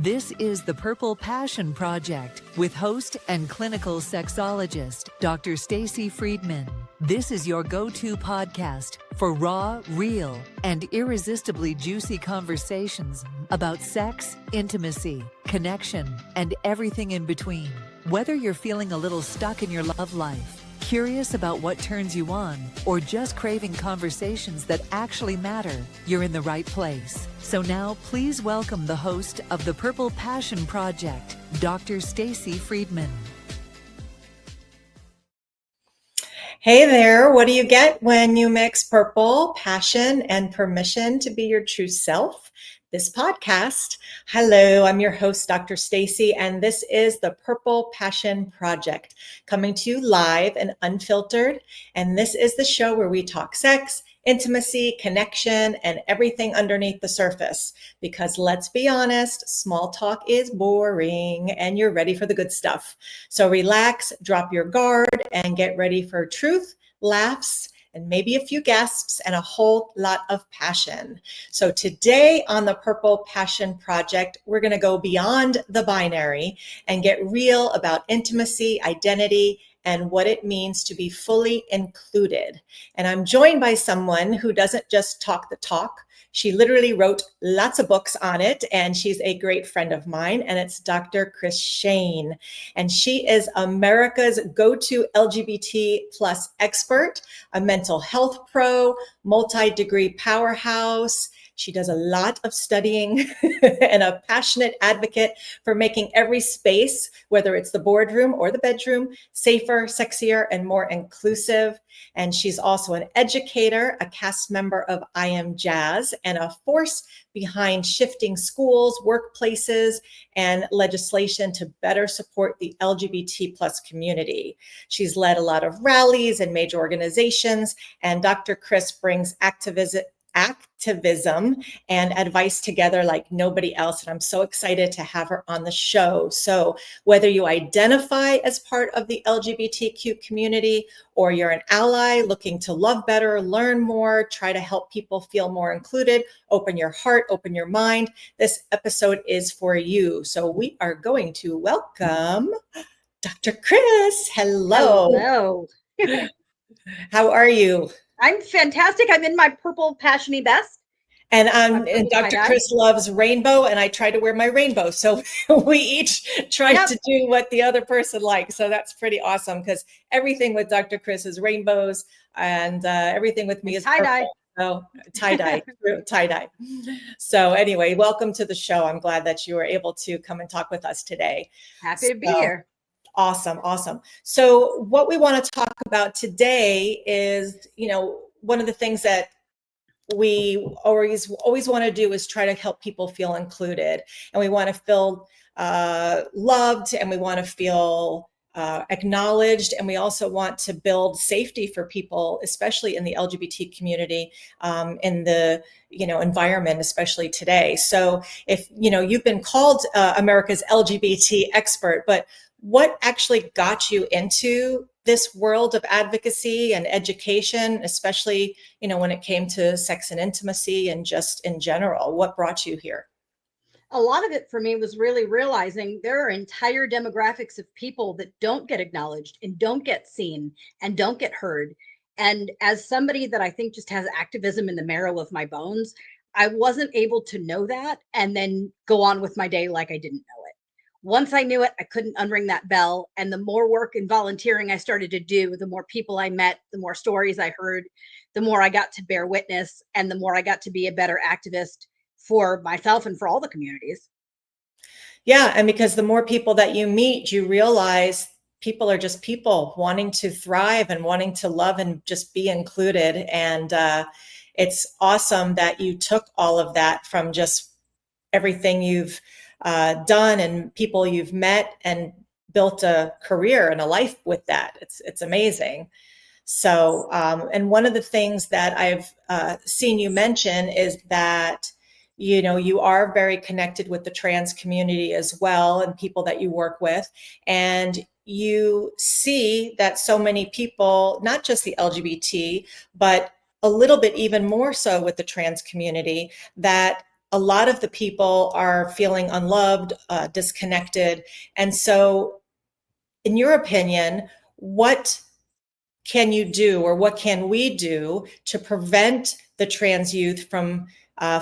This is the Purple Passion Project with host and clinical sexologist, Dr. Stacy Friedman. This is your go-to podcast for raw, real, and irresistibly juicy conversations about sex, intimacy, connection, and everything in between. Whether you're feeling a little stuck in your love life, curious about what turns you on, or just craving conversations that actually matter, you're in the right place. So now, please welcome the host of the Purple Passion Project, Dr. Stacy Friedman. Hey there, what do you get when you mix purple, passion, and permission to be your true self? This podcast. Hello, I'm your host, Dr. Stacy, and this is the Purple Passion Project, coming to you live and unfiltered. And this is the show where we talk sex, intimacy, connection, and everything underneath the surface. Because let's be honest, small talk is boring and you're ready for the good stuff. So relax, drop your guard, and get ready for truth, laughs, and maybe a few gasps and a whole lot of passion. So today on the Purple Passion Project, we're going to go beyond the binary and get real about intimacy, identity, and what it means to be fully included. And I'm joined by someone who doesn't just talk the talk. She literally wrote lots of books on it, and she's a great friend of mine, and it's Dr. Kryss. And she is America's go-to LGBT plus expert, a mental health pro, multi-degree powerhouse. She does a lot of studying and a passionate advocate for making every space, whether it's the boardroom or the bedroom, safer, sexier, and more inclusive. And she's also an educator, a cast member of I Am Jazz, and a force behind shifting schools, workplaces, and legislation to better support the LGBT plus community. She's led a lot of rallies and major organizations, and Dr. Kryss brings activism and advice together like nobody else. And I'm so excited to have her on the show. So whether you identify as part of the LGBTQ community or you're an ally looking to love better, learn more, try to help people feel more included, open your heart, open your mind, this episode is for you. So we are going to welcome Dr. Kryss. Hello. How are you? I'm fantastic. I'm in my purple passiony best. And Dr. Kryss loves rainbow, and I try to wear my rainbow. So we each try to do what the other person likes. So that's pretty awesome because everything with Dr. Kryss is rainbows, and everything with me is tie-dye. So tie-dye. So anyway, welcome to the show. I'm glad that you were able to come and talk with us today. Happy to be here. Awesome. So what we want to talk about today is, one of the things that we always want to do is try to help people feel included, and we want to feel loved, and we want to feel acknowledged, and we also want to build safety for people, especially in the LGBT community, in the environment, especially today. So if you've been called America's LGBT expert, but what actually got you into this world of advocacy and education, especially, when it came to sex and intimacy and just in general? What brought you here? A lot of it for me was really realizing there are entire demographics of people that don't get acknowledged and don't get seen and don't get heard. And as somebody that I think just has activism in the marrow of my bones, I wasn't able to know that and then go on with my day like I didn't know it. Once I knew it, I couldn't unring that bell. And the more work and volunteering I started to do, the more people I met, the more stories I heard, the more I got to bear witness, and the more I got to be a better activist for myself and for all the communities. Yeah, and because the more people that you meet, you realize people are just people wanting to thrive and wanting to love and just be included. And it's awesome that you took all of that from just everything you've done and people you've met and built a career and a life with that. It's amazing. So, and one of the things that I've seen you mention is that, you are very connected with the trans community as well and people that you work with. And you see that so many people, not just the LGBT, but a little bit even more so with the trans community, that a lot of the people are feeling unloved, disconnected. And so, in your opinion, what can you do, or what can we do to prevent the trans youth from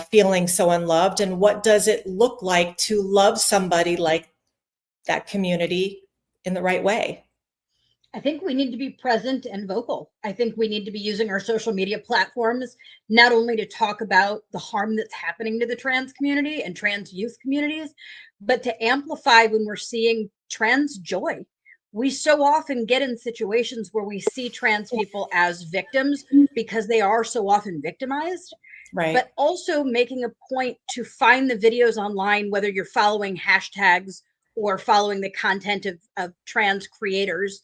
feeling so unloved? And what does it look like to love somebody like that community in the right way? I think we need to be present and vocal. I think we need to be using our social media platforms not only to talk about the harm that's happening to the trans community and trans youth communities, but to amplify when we're seeing trans joy. We so often get in situations where we see trans people as victims because they are so often victimized, Right. but also making a point to find the videos online, whether you're following hashtags or following the content of trans creators,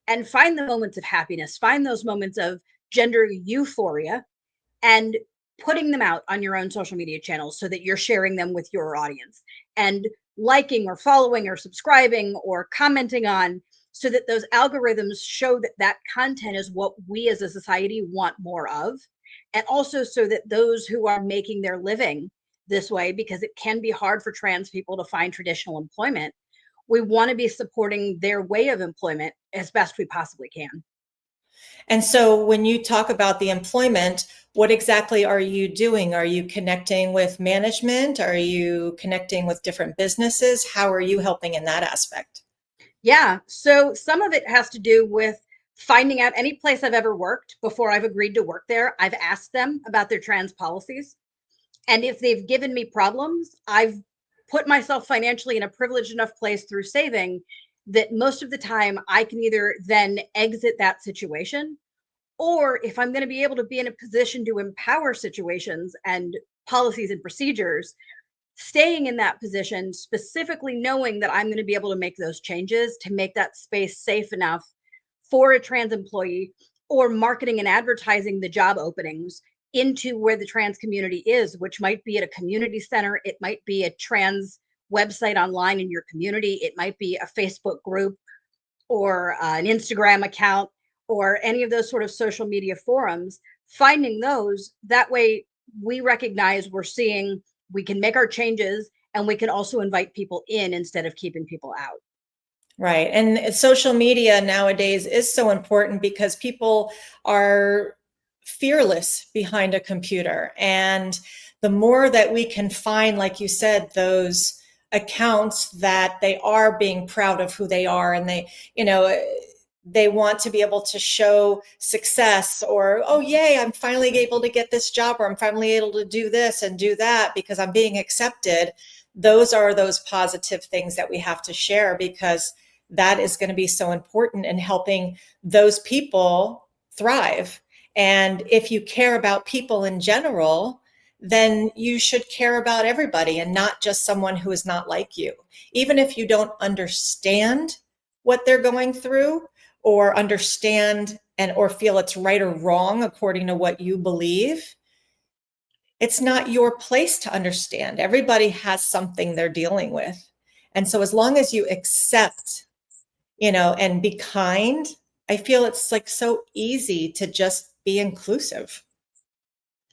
and find the moments of happiness, find those moments of gender euphoria, and putting them out on your own social media channels so that you're sharing them with your audience and liking or following or subscribing or commenting on, so that those algorithms show that that content is what we as a society want more of. And also so that those who are making their living this way, because it can be hard for trans people to find traditional employment, we want to be supporting their way of employment as best we possibly can. And so when you talk about the employment, what exactly are you doing? Are you connecting with management? Are you connecting with different businesses? How are you helping in that aspect? Yeah, so some of it has to do with finding out any place I've ever worked before I've agreed to work there. I've asked them about their trans policies. And if they've given me problems, I've put myself financially in a privileged enough place through saving that most of the time I can either then exit that situation, or if I'm going to be able to be in a position to empower situations and policies and procedures, staying in that position, specifically knowing that I'm going to be able to make those changes to make that space safe enough for a trans employee, or marketing and advertising the job openings into where the trans community is, which might be at a community center. It might be a trans website online in your community. It might be a Facebook group or an Instagram account or any of those sort of social media forums, finding those. That way we recognize we're seeing, we can make our changes, and we can also invite people in instead of keeping people out. Right. And social media nowadays is so important because people are fearless behind a computer. And the more that we can find, like you said, those accounts that they are being proud of who they are, and they want to be able to show success, or, oh, yay, I'm finally able to get this job, or I'm finally able to do this and do that because I'm being accepted. Those are those positive things that we have to share, because that is going to be so important in helping those people thrive. And if you care about people in general, then you should care about everybody and not just someone who is not like you. Even if you don't understand what they're going through, or understand or feel it's right or wrong according to what you believe, it's not your place to understand. Everybody has something they're dealing with. And so as long as you accept, and be kind, I feel it's like so easy to just be inclusive.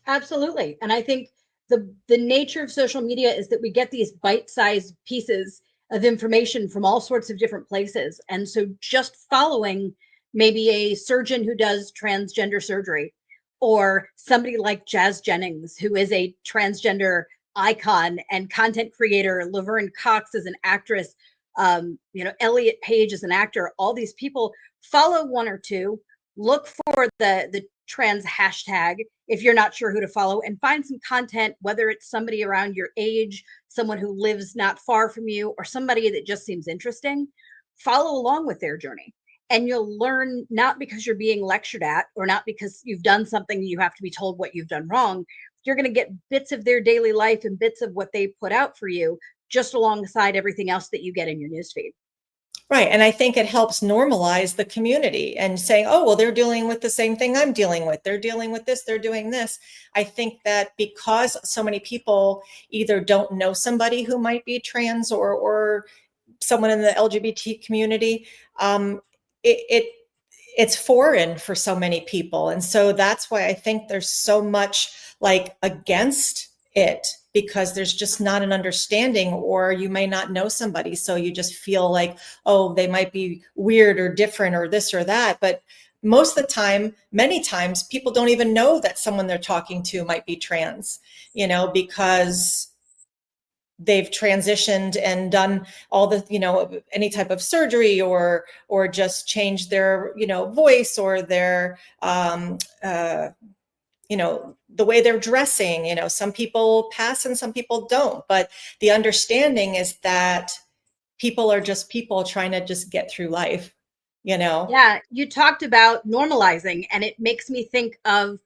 Absolutely. And I think the nature of social media is that we get these bite-sized pieces of information from all sorts of different places. And so just following maybe a surgeon who does transgender surgery, or somebody like Jazz Jennings, who is a transgender icon and content creator, Laverne Cox is an actress, Elliot Page is an actor. All these people, follow one or two, look for the trans hashtag if you're not sure who to follow, and find some content, whether it's somebody around your age, someone who lives not far from you, or somebody that just seems interesting. Follow along with their journey, and you'll learn, not because you're being lectured at, or not because you've done something you have to be told what you've done wrong. You're going to get bits of their daily life and bits of what they put out for you, just alongside everything else that you get in your newsfeed. Right. And I think it helps normalize the community and saying, oh, well, they're dealing with the same thing I'm dealing with. They're dealing with this, they're doing this. I think that because so many people either don't know somebody who might be trans, or someone in the LGBT community, it's foreign for so many people. And so that's why I think there's so much like against it because there's just not an understanding, or you may not know somebody. So you just feel like, oh, they might be weird or different or this or that. But most of the time, many times, people don't even know that someone they're talking to might be trans, because they've transitioned and done all the, any type of surgery, or just changed their, voice, or their, the way they're dressing. Some people pass and some people don't, but the understanding is that people are just people trying to just get through life. Yeah, you talked about normalizing, and it makes me think of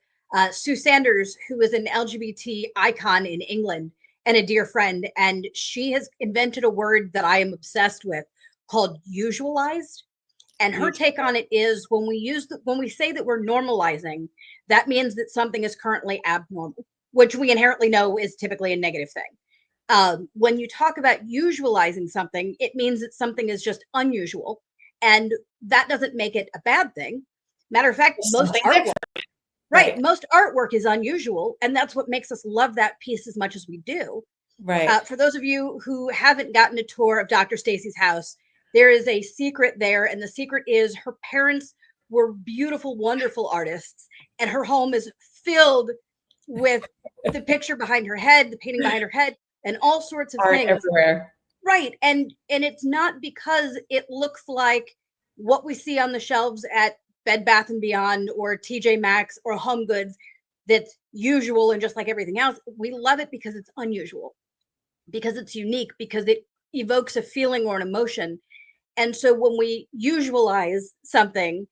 Sue Sanders, who is an LGBT icon in England and a dear friend. And she has invented a word that I am obsessed with called usualized. And her take on it is, when we say that we're normalizing, that means that something is currently abnormal, which we inherently know is typically a negative thing. When you talk about usualizing something, it means that something is just unusual. And that doesn't make it a bad thing. Matter of fact, most artwork, right? Most artwork is unusual, and that's what makes us love that piece as much as we do. Right. For those of you who haven't gotten a tour of Dr. Stacy's house, there is a secret there, and the secret is her parents were beautiful, wonderful artists, and her home is filled with the picture behind her head, the painting behind her head, and all sorts of Art things everywhere. Right. And it's not because it looks like what we see on the shelves at Bed Bath and Beyond or TJ Maxx or Home Goods that's usual and just like everything else. We love it because it's unusual, because it's unique, because it evokes a feeling or an emotion. And so when we usualize something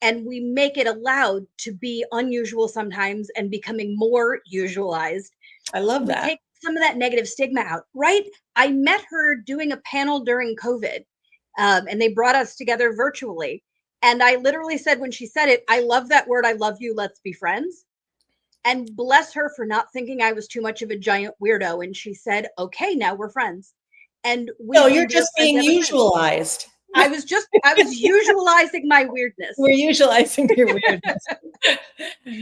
and we make it allowed to be unusual sometimes and becoming more usualized, I love we that. take some of that negative stigma out, right? I met her doing a panel during COVID, and they brought us together virtually. And I literally said, when she said it, I love that word. I love you. Let's be friends. And bless her for not thinking I was too much of a giant weirdo. And she said, okay, now we're friends. And no, you're just being usualized. I was usualizing my weirdness. We're usualizing your weirdness.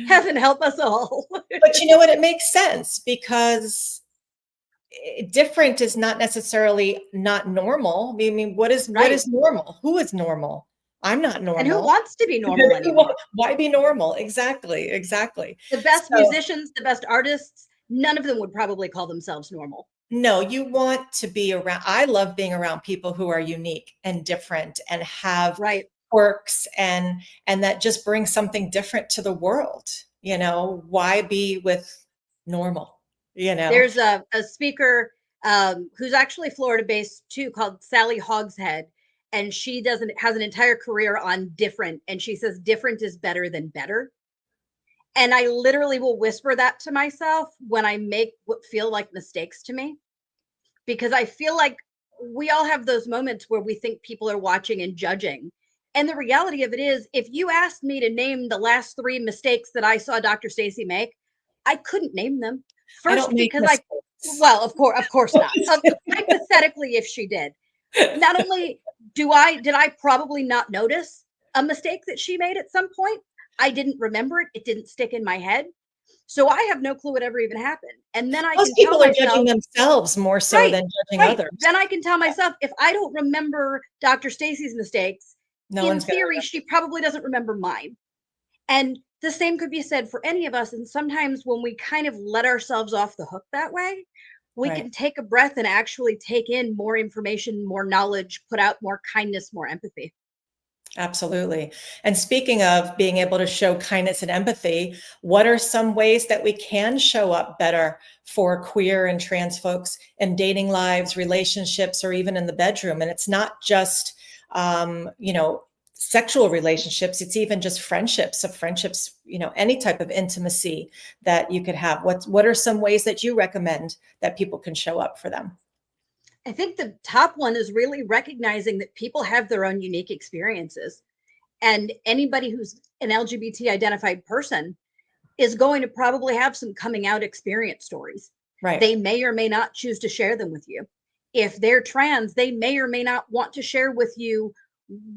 Heaven help us all. But you know what? It makes sense, because different is not necessarily not normal. I mean, what is normal? Who is normal? I'm not normal. And who wants to be normal anymore? Why be normal? Exactly. The best musicians, the best artists, none of them would probably call themselves normal. No, you want to be around. I love being around people who are unique and different and have quirks, and that just brings something different to the world. Why be with normal? There's a speaker who's actually Florida based too, called Sally Hogshead. And she has an entire career on different. And she says different is better than better. And I literally will whisper that to myself when I make what feel like mistakes to me, because I feel like we all have those moments where we think people are watching and judging. And the reality of it is, if you asked me to name the last 3 mistakes that I saw Dr. Stacy make, I couldn't name them. First, because of course not. Hypothetically, if she did, not only did I probably not notice a mistake that she made at some point, I didn't remember it. It didn't stick in my head. So I have no clue what ever even happened. And then Most people are judging themselves more so than judging others. Then I can tell myself, if I don't remember Dr. Stacy's mistakes, in theory, she probably doesn't remember mine. And the same could be said for any of us. And sometimes when we kind of let ourselves off the hook that way, we can take a breath and actually take in more information, more knowledge, put out more kindness, more empathy. Absolutely. And speaking of being able to show kindness and empathy, what are some ways that we can show up better for queer and trans folks in dating lives, relationships, or even in the bedroom? And it's not just, sexual relationships. It's even just friendships, any type of intimacy that you could have. What are some ways that you recommend that people can show up for them? I think the top one is really recognizing that people have their own unique experiences, and anybody who's an LGBT identified person is going to probably have some coming out experience stories. Right. They may or may not choose to share them with you. If they're trans, they may or may not want to share with you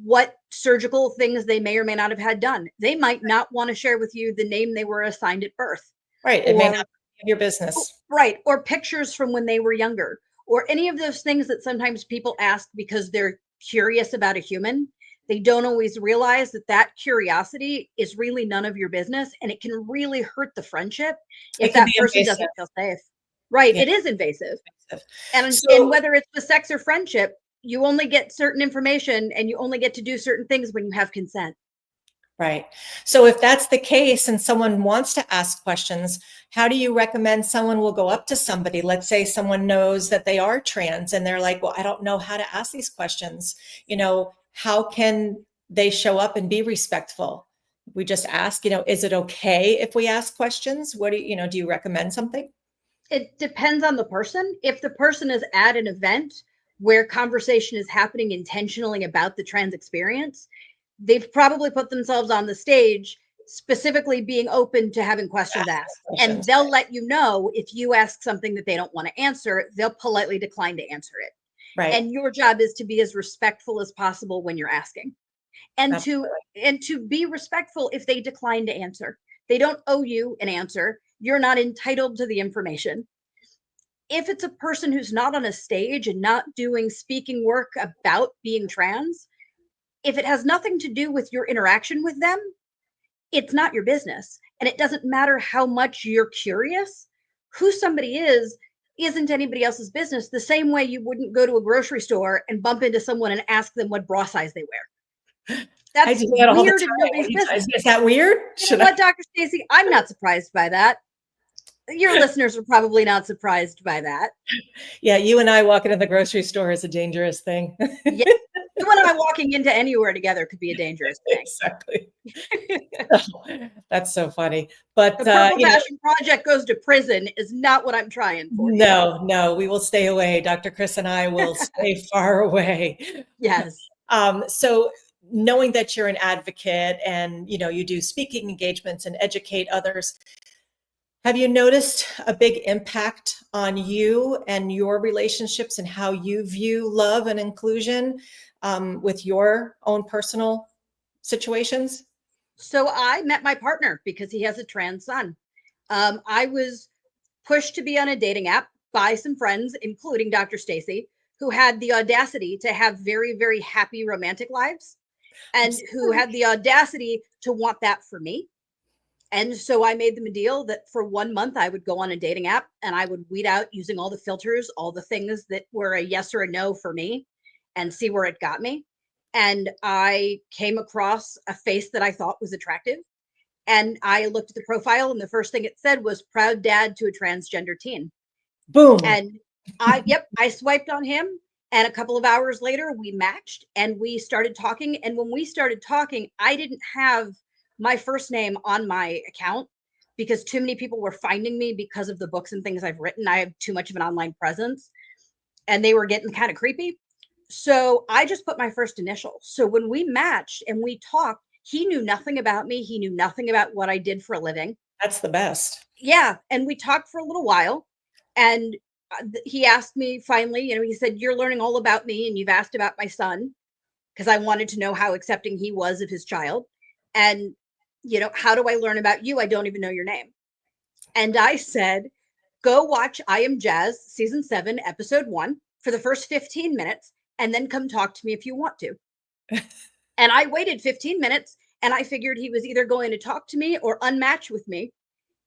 what surgical things they may or may not have had done. They might not want to share with you the name they were assigned at birth. Right. It may not be your business. Right. Or pictures from when they were younger, or any of those things that sometimes people ask because they're curious about a human. They don't always realize that that curiosity is really none of your business, and it can really hurt the friendship It if can that be person invasive. doesn't feel safe. Right. Yeah. It is invasive. And So, whether it's the sex or friendship, you only get certain information and you only get to do certain things when you have consent. right. So if that's the case and someone wants to ask questions, how do you recommend someone will go up to somebody? Let's say someone knows that they are trans and they're like, well, I don't know how to ask these questions. How can they show up and be respectful? We just ask, is it okay if we ask questions? What do you recommend something? It depends on the person. If the person is at an event where conversation is happening intentionally about the trans experience, they've probably put themselves on the stage specifically being open to having questions asked. And Questions, they'll let you know if you ask something that they don't want to answer, they'll politely decline to answer it. right? And your job is to be as respectful as possible when you're asking. And to Absolutely. and to be respectful if they decline to answer. They don't owe you an answer. You're not entitled to the information. If it's a person who's not on a stage and not doing speaking work about being trans, if it has nothing to do with your interaction with them, it's not your business. And it doesn't matter how much you're curious. Who somebody is isn't anybody else's business, the same way you wouldn't go to a grocery store and bump into someone and ask them what bra size they wear. I That's do that all the weird in time. nobody's business. Is that weird? You know Should I? what, Dr. Stacy? I'm not surprised by that. Your listeners are probably not surprised by that. Yeah, you and I walking in the grocery store is a dangerous thing. Yeah. You and I walking into anywhere together could be a dangerous thing. Exactly. That's so funny. But The Purple Passion Project goes to prison is not what I'm trying for here. no, we will stay away. Dr. Kryss and I will stay far away. Yes. So knowing that you're an advocate and you do speaking engagements and educate others, have you noticed a big impact on you and your relationships and how you view love and inclusion with your own personal situations? So I met my partner because he has a trans son. I was pushed to be on a dating app by some friends, including Dr. Stacy, who had the audacity to have very, very happy romantic lives and who had the audacity to want that for me. And so I made them a deal that for 1 month I would go on a dating app and I would weed out using all the filters, all the things that were a yes or a no for me and see where it got me. And I came across a face that I thought was attractive. And I looked at the profile and the first thing it said was proud dad to a transgender teen. Boom. And I swiped on him. And a couple of hours later, we matched and we started talking. And when we started talking, I didn't have my first name on my account because too many people were finding me because of the books and things I've written. I have too much of an online presence and they were getting kind of creepy. So I just put my first initial. So when we matched and we talked, he knew nothing about me. He knew nothing about what I did for a living. That's the best. Yeah. And we talked for a little while. And he asked me finally, he said, "You're learning all about me and you've asked about my son," because I wanted to know how accepting he was of his child. And, how do I learn about you? I don't even know your name. And I said, go watch I Am Jazz season 7, episode 1 for the first 15 minutes, and then come talk to me if you want to. And I waited 15 minutes and I figured he was either going to talk to me or unmatch with me.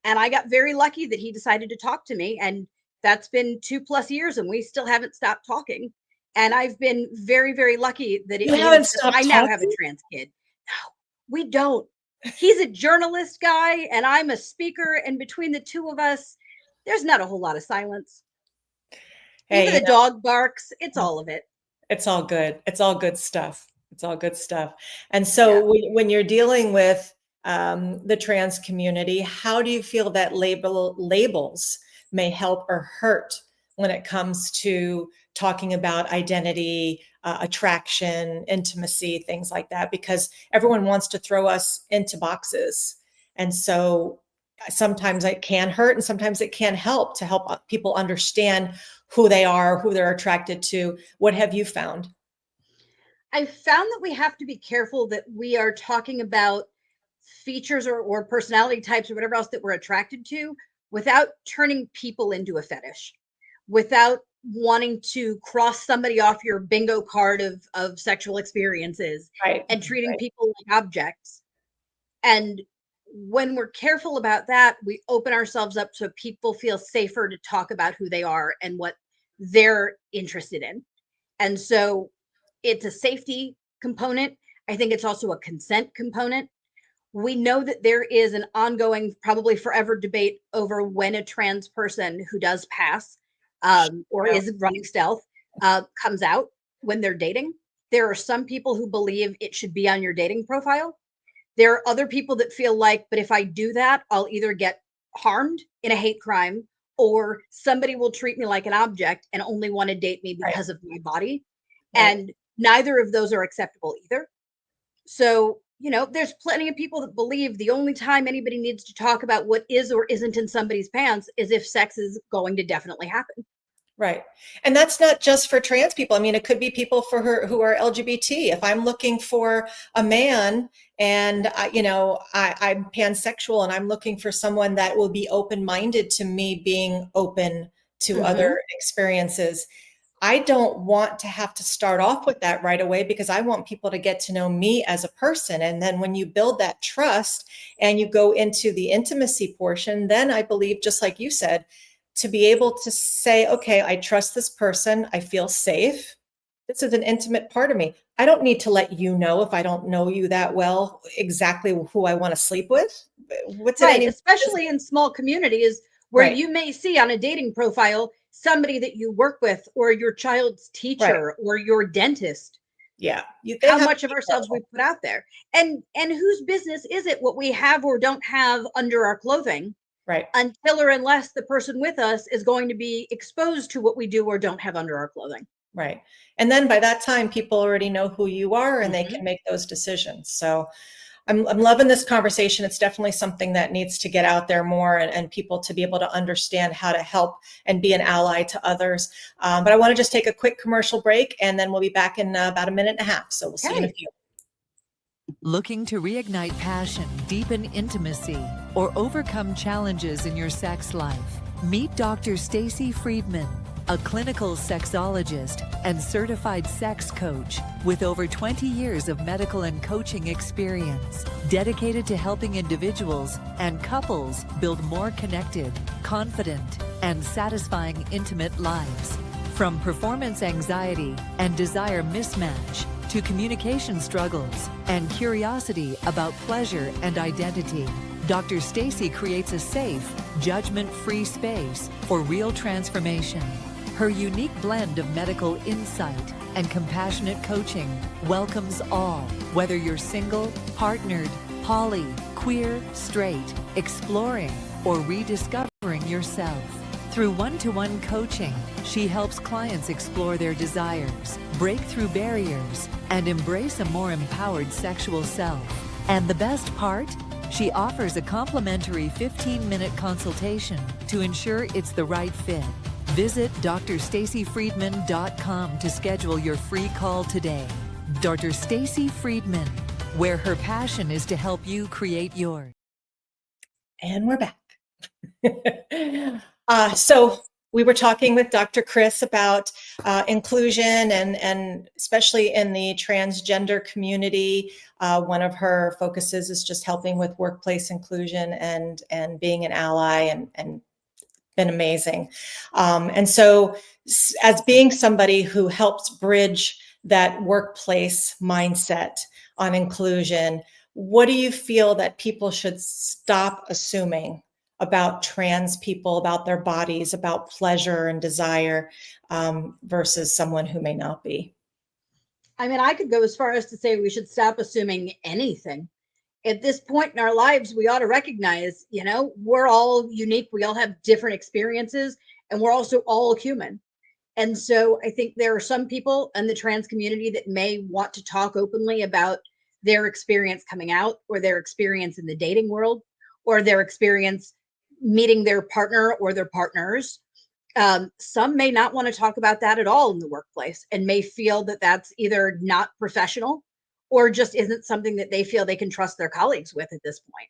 And I got very lucky that he decided to talk to me. And that's been 2+ years and we still haven't stopped talking. And I've been very, very lucky that it You means haven't that stopped I now have a talking? trans kid. No, we don't. He's a journalist guy and I'm a speaker. And between the two of us, there's not a whole lot of silence. Hey, Even the dog barks. It's all of it. it's all good. It's all good stuff. It's all good stuff. And Yeah. so when you're dealing with the trans community, how do you feel that labels may help or hurt when it comes to talking about identity, attraction, intimacy, things like that? Because everyone wants to throw us into boxes. And so sometimes it can hurt and sometimes it can help to help people understand who they are, who they're attracted to. What have you found? I found that we have to be careful that we are talking about features or personality types or whatever else that we're attracted to without turning people into a fetish, without wanting to cross somebody off your bingo card of sexual experiences, Right. and treating Right. people like objects. And when we're careful about that, we open ourselves up so people feel safer to talk about who they are and what they're interested in. And so it's a safety component. I think it's also a consent component. We know that there is an ongoing, probably forever debate over when a trans person who does pass or Yeah. is running stealth comes out when they're dating. There are some people who believe it should be on your dating profile. There are other people that feel like, but if I do that, I'll either get harmed in a hate crime, or somebody will treat me like an object and only want to date me Right. because of my body. Right. And neither of those are acceptable either. So, there's plenty of people that believe the only time anybody needs to talk about what is or isn't in somebody's pants is if sex is going to definitely happen. Right. And that's not just for trans people. I mean, it could be people for her who are LGBT. If I'm looking for a man and I'm pansexual and I'm looking for someone that will be open-minded to me being open to Mhm. other experiences, I don't want to have to start off with that right away, because I want people to get to know me as a person. And then when you build that trust and you go into the intimacy portion, then I believe, just like you said, to be able to say, okay, I trust this person. I feel safe. This is an intimate part of me. I don't need to let you know, if I don't know you that well, exactly who I want to sleep with. What's it Right, any business? especially in small communities where Right, you may see on a dating profile somebody that you work with, or your child's right. teacher, or your dentist. Yeah. They How have to much of be ourselves we careful. put out there. And whose business is it what we have or don't have under our clothing, Right. until or unless the person with us is going to be exposed to what we do or don't have under our clothing. Right. And then by that time, people already know who you are and they Mhm. can make those decisions. So I'm loving this conversation. It's definitely something that needs to get out there more, and people to be able to understand how to help and be an ally to others. But I want to just take a quick commercial break, and then we'll be back in about a minute and a half. So we'll see you in a Okay. few. Looking to reignite passion, deepen intimacy, or overcome challenges in your sex life? Meet Dr. Stacy Friedman, a clinical sexologist and certified sex coach with over 20 years of medical and coaching experience, dedicated to helping individuals and couples build more connected, confident, and satisfying intimate lives. From performance anxiety and desire mismatch to communication struggles and curiosity about pleasure and identity, Dr. Stacy creates a safe, judgment-free space for real transformation. Her unique blend of medical insight and compassionate coaching welcomes all, whether you're single, partnered, poly, queer, straight, exploring, or rediscovering yourself. Through one-to-one coaching, she helps clients explore their desires, break through barriers, and embrace a more empowered sexual self. And the best part? She offers a complimentary 15-minute consultation to ensure it's the right fit. Visit drstacyfriedman.com to schedule your free call today. Dr. Stacy Friedman, where her passion is to help you create yours. And we're back. So we were talking with Dr. Kryss about inclusion, and especially in the transgender community. One of her focuses is just helping with workplace inclusion and being an ally, and been amazing. And so as being somebody who helps bridge that workplace mindset on inclusion, what do you feel that people should stop assuming about trans people, about their bodies, about pleasure and desire, versus someone who may not be? I mean, I could go as far as to say we should stop assuming anything. At this point in our lives, we ought to recognize, we're all unique. We all have different experiences, and we're also all human. And so I think there are some people in the trans community that may want to talk openly about their experience coming out, or their experience in the dating world, or their experience meeting their partner or their partners. Some may not want to talk about that at all in the workplace, and may feel that that's either not professional or just isn't something that they feel they can trust their colleagues with at this point.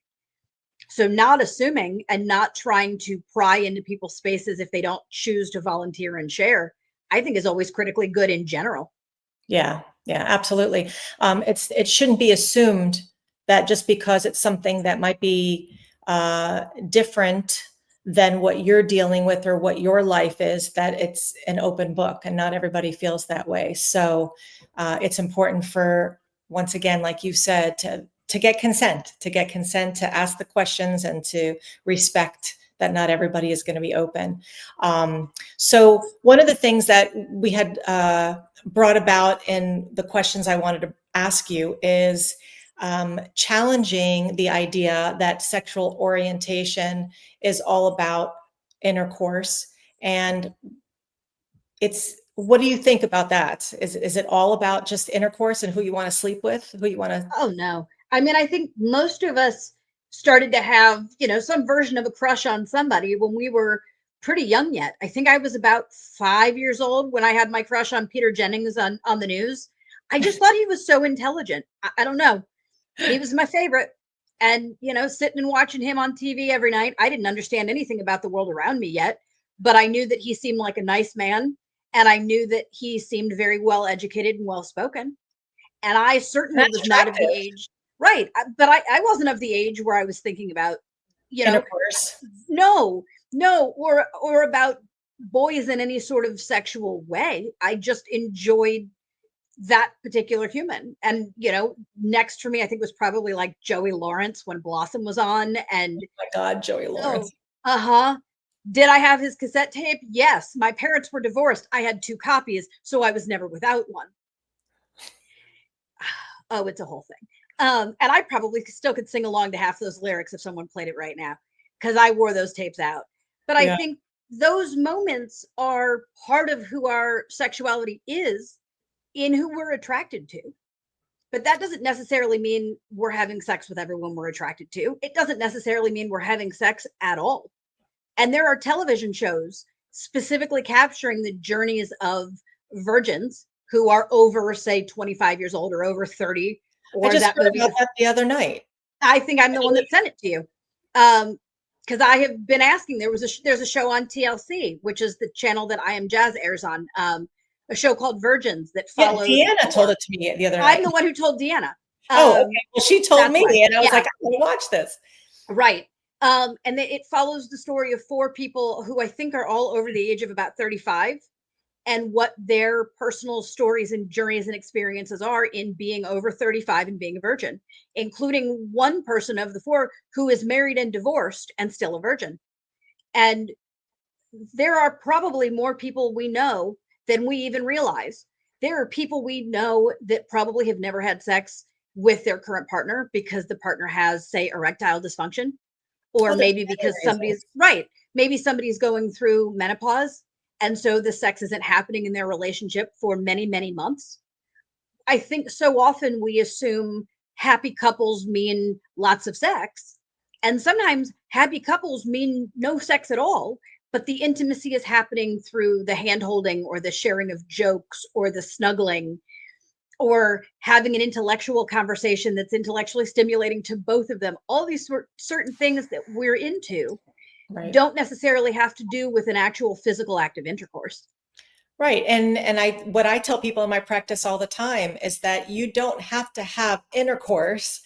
So not assuming and not trying to pry into people's spaces if they don't choose to volunteer and share, I think is always critically good in general. Yeah, yeah, absolutely. It shouldn't be assumed that just because it's something that might be different than what you're dealing with or what your life is, that it's an open book, and not everybody feels that way. So it's important for, once again, like you said, to get consent, to ask the questions, and to respect that not everybody is going to be open. So one of the things that we had brought about in the questions I wanted to ask you is challenging the idea that sexual orientation is all about intercourse. And what do you think about that? Is it all about just intercourse and who you want to sleep with, who you want to? Oh no. I mean, I think most of us started to have, some version of a crush on somebody when we were pretty young yet. I think I was about 5 years old when I had my crush on Peter Jennings on the news. I just thought he was so intelligent. I don't know. He was my favorite. And, sitting and watching him on TV every night, I didn't understand anything about the world around me yet, but I knew that he seemed like a nice man. And I knew that he seemed very well educated and well spoken. And I certainly That's was not of the attractive. age, right? But I wasn't of the age where I was thinking about, you know, Intercourse. no, no, or about boys in any sort of sexual way. I just enjoyed that particular human. And, next for me, I think was probably like Joey Lawrence when Blossom was on. And Oh my God, Joey oh, Lawrence. uh-huh. Did I have his cassette tape? Yes. My parents were divorced. I had 2 copies, so I was never without one. Oh, it's a whole thing. And I probably still could sing along to half those lyrics if someone played it right now, because I wore those tapes out. But I Yeah. think those moments are part of who our sexuality is, in who we're attracted to. But that doesn't necessarily mean we're having sex with everyone we're attracted to. It doesn't necessarily mean we're having sex at all. And there are television shows specifically capturing the journeys of virgins who are over, say, 25 years old or over 30, I or just that heard movie. about that the other night. I think I'm the one that sent it to you. Because I have been asking. There's a show on TLC, which is the channel that I Am Jazz airs on. A show called Virgins that Yeah, follows Deanna told four. it to me the other I'm night. the one who told Deanna. Oh, okay. Well, she told That's why. me, and I was Yeah, like, I want to watch this. right. And it follows the story of 4 people who I think are all over the age of about 35, and what their personal stories and journeys and experiences are in being over 35 and being a virgin, including one person of the 4 who is married and divorced and still a virgin. And there are probably more people we know than we even realize. There are people we know that probably have never had sex with their current partner because the partner has, say, erectile dysfunction, or Oh, there's maybe many because reasons. maybe somebody's going through menopause, and so the sex isn't happening in their relationship for many, many months. I think so often we assume happy couples mean lots of sex, and sometimes happy couples mean no sex at all, but the intimacy is happening through the hand holding or the sharing of jokes or the snuggling or having an intellectual conversation that's intellectually stimulating to both of them. All these certain things that we're into Right. don't necessarily have to do with an actual physical act of intercourse. Right. And what I tell people in my practice all the time is that you don't have to have intercourse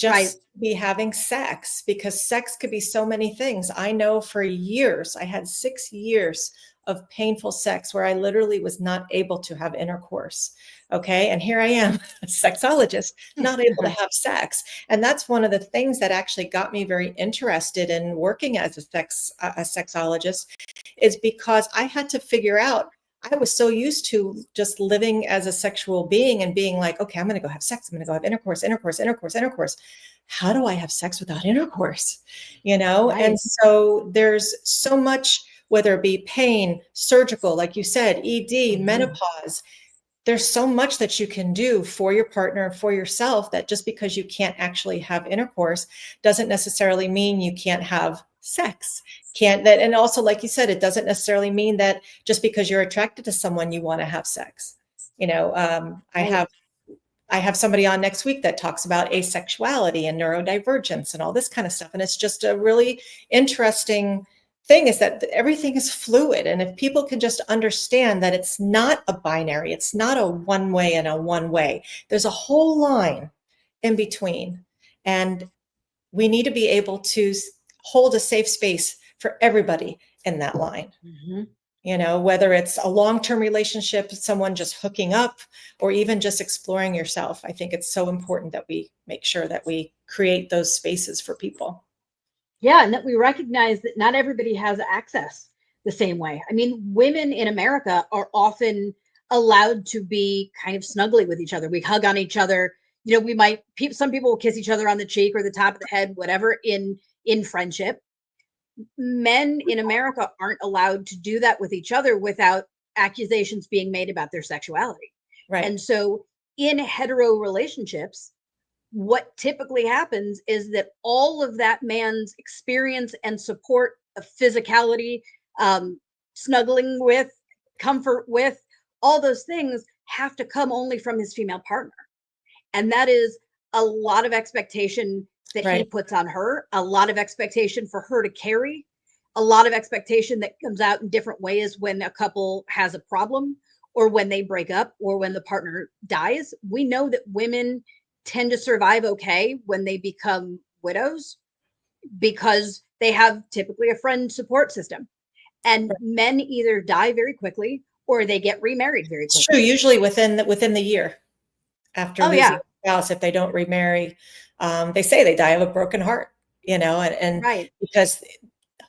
Right. just to be having sex, because sex could be so many things. I know for years, I had 6 years of painful sex where I literally was not able to have intercourse. Okay. And here I am, a sexologist, not able to have sex. And that's one of the things that actually got me very interested in working as a sexologist, is because I had to figure out, I was so used to just living as a sexual being and being like, okay, I'm going to go have sex. I'm going to go have intercourse, intercourse, intercourse, intercourse. How do I have sex without intercourse? And Right. so there's so much, whether it be pain, surgical, like you said, ED, Mhm. menopause, there's so much that you can do for your partner, for yourself, that just because you can't actually have intercourse doesn't necessarily mean you can't have sex. Can't that, and also, like you said, it doesn't necessarily mean that just because you're attracted to someone, you want to have sex. I Right. have I have somebody on next week that talks about asexuality and neurodivergence and all this kind of stuff. And it's just a really interesting thing, is that everything is fluid. And if people can just understand that it's not a binary, it's not a one way and a one way, there's a whole line in between. And we need to be able to hold a safe space for everybody in that line. Whether it's a long-term relationship, someone just hooking up, or even just exploring yourself. I think it's so important that we make sure that we create those spaces for people. Yeah, and that we recognize that not everybody has access the same way. I mean, women in America are often allowed to be kind of snuggly with each other. We hug on each other. Some people will kiss each other on the cheek or the top of the head, whatever, in friendship. Men in America aren't allowed to do that with each other without accusations being made about their sexuality. Right. And so in hetero relationships, what typically happens is that all of that man's experience and support of physicality, snuggling with, comfort with, all those things have to come only from his female partner. And that is a lot of expectation that he puts on her, a lot of expectation for her to carry, a lot of expectation that comes out in different ways when a couple has a problem, or when they break up, or when the partner dies. We know that women tend to survive okay when they become widows, because they have typically a friend support system. And men either die very quickly or they get remarried very quickly. It's true, usually within the year after losing a spouse, if they don't remarry. They say they die of a broken heart, and because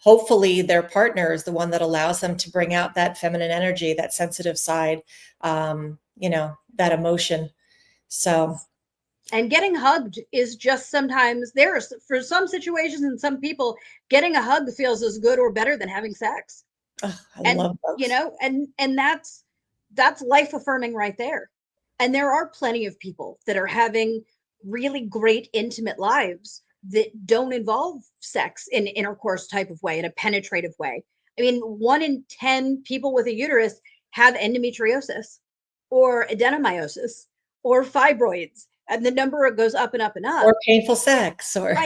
hopefully their partner is the one that allows them to bring out that feminine energy, that sensitive side, that emotion. So. And getting hugged is just sometimes for some situations and some people, getting a hug feels as good or better than having sex. Oh, I love those. And that's life affirming right there. And there are plenty of people that are having really great intimate lives that don't involve sex in an intercourse type of way, in a penetrative way. I mean, 1 in 10 people with a uterus have endometriosis or adenomyosis or fibroids, and the number goes up and up and up. Or painful sex, or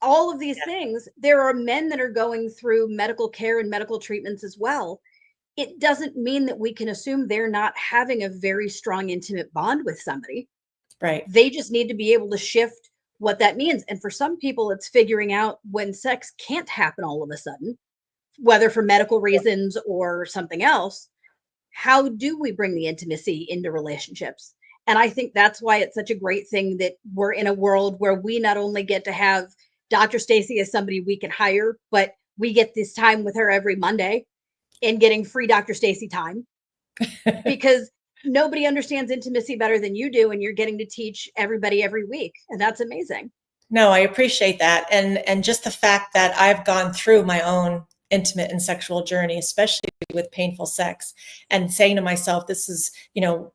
all of these things. There are men that are going through medical care and medical treatments as well. It doesn't mean that we can assume they're not having a very strong intimate bond with somebody. Right. They just need to be able to shift what that means. And for some people, it's figuring out when sex can't happen all of a sudden, whether for medical reasons or something else. How do we bring the intimacy into relationships? And I think that's why it's such a great thing that we're in a world where we not only get to have Dr. Stacy as somebody we can hire, but we get this time with her every Monday and getting free Dr. Stacy time, because nobody understands intimacy better than you do. And you're getting to teach everybody every week. And that's amazing. No, I appreciate that. And just the fact that I've gone through my own intimate and sexual journey, especially with painful sex, and saying to myself, this is,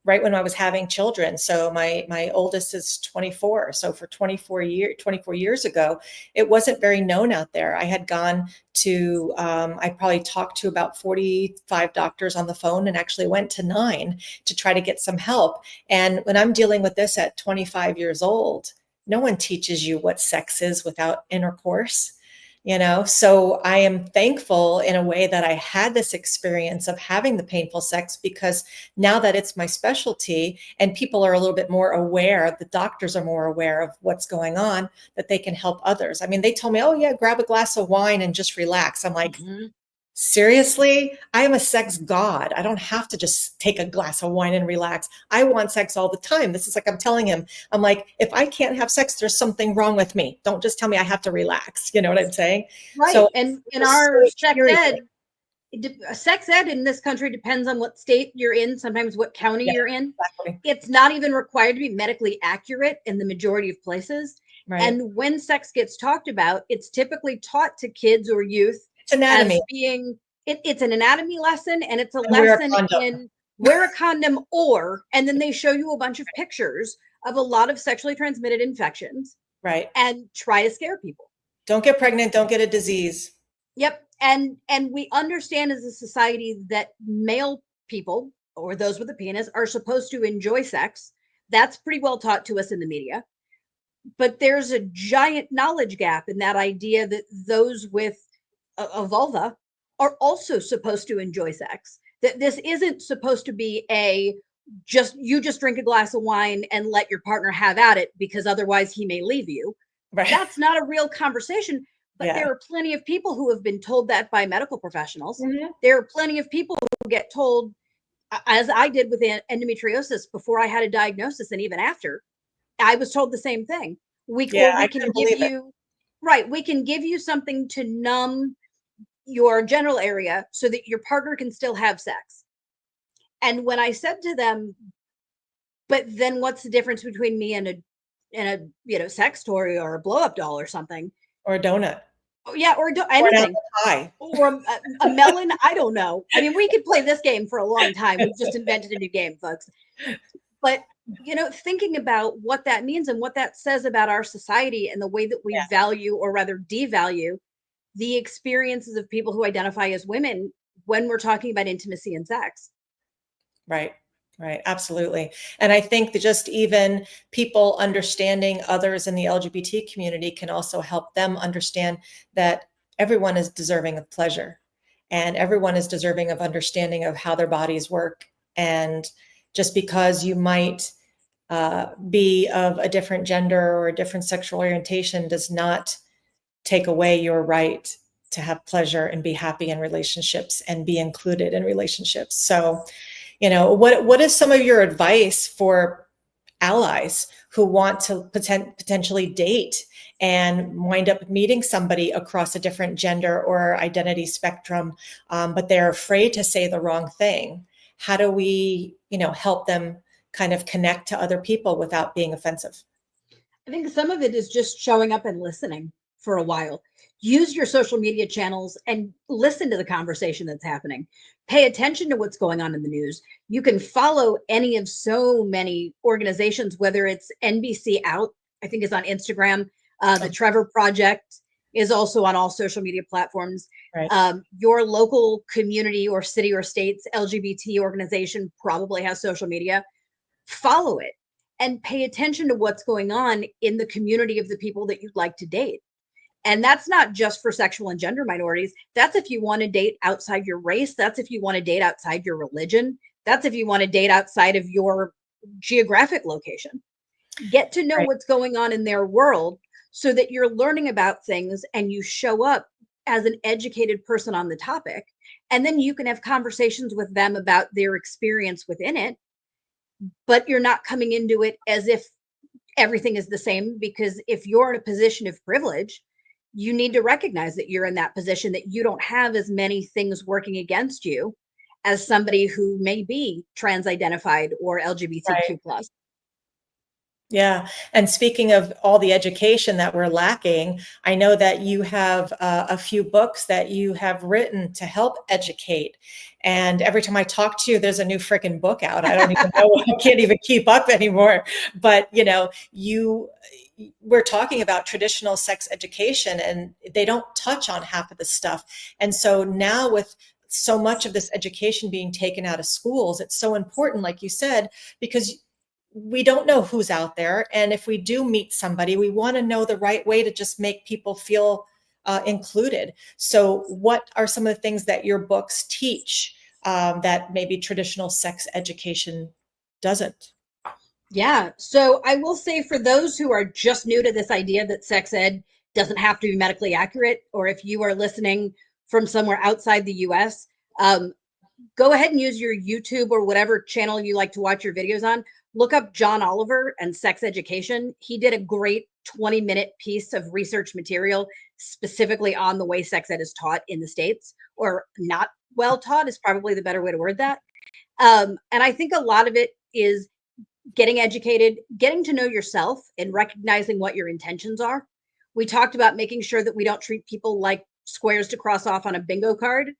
right when I was having children. So my oldest is 24. So for 24 years ago, it wasn't very known out there. I had gone to, I probably talked to about 45 doctors on the phone, and actually went to 9 to try to get some help. And when I'm dealing with this at 25 years old, no one teaches you what sex is without intercourse. So I am thankful in a way that I had this experience of having the painful sex, because now that it's my specialty and people are a little bit more aware, the doctors are more aware of what's going on, that they can help others. I mean, they told me, oh yeah, grab a glass of wine and just relax. I'm like, seriously? I am a sex god. I don't have to just take a glass of wine and relax. I want sex all the time. This is like, I'm telling him, I'm like, if I can't have sex, there's something wrong with me. Don't just tell me I have to relax. You know what I'm saying? Right. So and in our sex ed in this country depends on what state you're in, sometimes what county you're in. Exactly. It's not even required to be medically accurate in the majority of places. Right. And when sex gets talked about, it's typically taught to kids or youth anatomy. As being it's an anatomy lesson, and it's a lesson in wear a condom, and then they show you a bunch of pictures of a lot of sexually transmitted infections, right? And try to scare people. Don't get pregnant, don't get a disease. Yep. And we understand as a society that male people, or those with a penis, are supposed to enjoy sex, That's pretty well taught to us in the media. But there's a giant knowledge gap in that idea that those with a vulva are also supposed to enjoy sex. That this isn't supposed to be you just drink a glass of wine and let your partner have at it because otherwise he may leave you. Right. That's not a real conversation. But Yeah. there are plenty of people who have been told that by medical professionals. Mhm. There are plenty of people who get told, as I did with endometriosis before I had a diagnosis and even after, I was told the same thing. We Yeah, or we I can couldn't give believe it. you right, we can give you something to numb your genital area so that your partner can still have sex. And when I said to them, but then what's the difference between me and a sex toy or a blow up doll or something? Or a donut. Oh, yeah, or Or an anything. apple pie. Or a melon. I don't know. I mean, we could play this game for a long time. We've just invented a new game, folks. But thinking about what that means and what that says about our society and the way that we Yeah. value, or rather devalue, the experiences of people who identify as women when we're talking about intimacy and sex. Right. Right. Absolutely. And I think that just even people understanding others in the LGBT community can also help them understand that everyone is deserving of pleasure and everyone is deserving of understanding of how their bodies work. And just because you might be of a different gender or a different sexual orientation does not take away your right to have pleasure and be happy in relationships and be included in relationships. So, what is some of your advice for allies who want to potentially date and wind up meeting somebody across a different gender or identity spectrum, but they're afraid to say the wrong thing? How do we, help them kind of connect to other people without being offensive? I think some of it is just showing up and listening for a while. Use your social media channels and listen to the conversation that's happening. Pay attention to what's going on in the news. You can follow any of so many organizations, whether it's NBC Out, I think is on Instagram. The Trevor Project is also on all social media platforms. Right. Your local community or city or state's LGBT organization probably has social media. Follow it and pay attention to what's going on in the community of the people that you'd like to date. And that's not just for sexual and gender minorities. That's if you want to date outside your race. That's if you want to date outside your religion. That's if you want to date outside of your geographic location. Get to know Right. what's going on in their world so that you're learning about things and you show up as an educated person on the topic. And then you can have conversations with them about their experience within it, but you're not coming into it as if everything is the same, because if you're in a position of privilege, you need to recognize that you're in that position, that you don't have as many things working against you as somebody who may be trans identified or LGBTQ plus. Yeah. And speaking of all the education that we're lacking, I know that you have a few books that you have written to help educate. And every time I talk to you, there's a new freaking book out. I don't even know. I can't even keep up anymore. But, we're talking about traditional sex education and they don't touch on half of the stuff. And so now with so much of this education being taken out of schools, it's so important, like you said, because we don't know who's out there. And if we do meet somebody, we want to know the right way to just make people feel included. So what are some of the things that your books teach that maybe traditional sex education doesn't? Yeah. So I will say, for those who are just new to this idea that sex ed doesn't have to be medically accurate, or if you are listening from somewhere outside the US, go ahead and use your YouTube or whatever channel you like to watch your videos on. Look up John Oliver and sex education. He did a great 20-minute piece of research material specifically on the way sex ed is taught in the States, or not well taught is probably the better way to word that. And I think a lot of it is getting educated, getting to know yourself, and recognizing what your intentions are. We talked about making sure that we don't treat people like squares to cross off on a bingo card.